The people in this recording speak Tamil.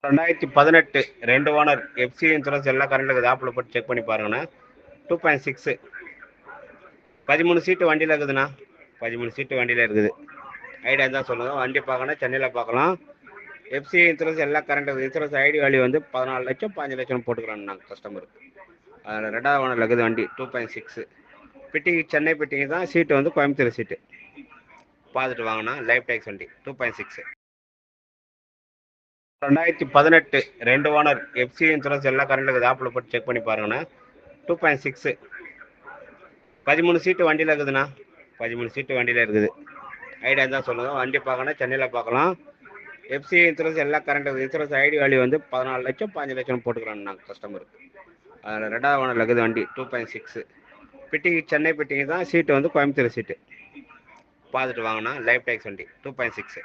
2018 2 ஓனர் எஃப்சி இன்சூரன்ஸ் எல்லா கரண்ட் இருக்குது. ஆப்பில் போட்டு செக் பண்ணி பாருங்கண்ணா. 2.6 13 சீட்டு வண்டியில் இருக்குதுண்ணா. 13 சீட்டு வண்டியில் இருக்குது. ஐடியா இருந்தால் சொல்லுங்கள். வண்டி பார்க்கணும், சென்னையில் பார்க்கலாம். எஃப்சி இன்சூரன்ஸ் எல்லா கரண்ட் இருக்குது. இன்சூரன்ஸ் ஐடி வேல்யூ வந்து 14 லட்சம் 15 லட்சம் போட்டுக்கிறாங்க நாங்கள் கஸ்டமருக்கு. அதில் 2வது ஓனரில் இருக்குது வண்டி. 2.6 பிட்டிங் சென்னை பிட்டிங் தான். சீட்டு வந்து கோயம்புத்தூர் சீட்டு. பார்த்துட்டு வாங்கினா. லைஃப் டேக்ஸ் வண்டி. 2.6 2018 2 ஓனர் எஃப்சி இன்சூரன்ஸ் எல்லா கரண்ட் இருக்குது. ஆப்பில் போட்டு செக் பண்ணி பாருங்கண்ணா. 2.6 13 சீட்டு வண்டியில் இருக்குதுண்ணா. 13 சீட்டு வண்டியில் இருக்குது. ஐடியா இருந்தால் சொல்லுங்கள். வண்டி பார்க்கணும், சென்னையில் பார்க்கலாம். எஃப்சி இன்சூரன்ஸ் எல்லா கரண்ட் இருக்குது. இன்சூரன்ஸ் ஐடி வேல்யூ வந்து 14 லட்சம் 15 லட்சம் போட்டுக்கிறாங்க நாங்கள் கஸ்டமருக்கு. அதில் 2வது ஓனரில் இருக்குது வண்டி. 2.6 பிட்டிங் சென்னை பிட்டிங் தான். சீட்டு வந்து கோயம்புத்தூர் சீட்டு. பார்த்துட்டு வாங்கினா. லைஃப் டேக்ஸ் வண்டி. 2.6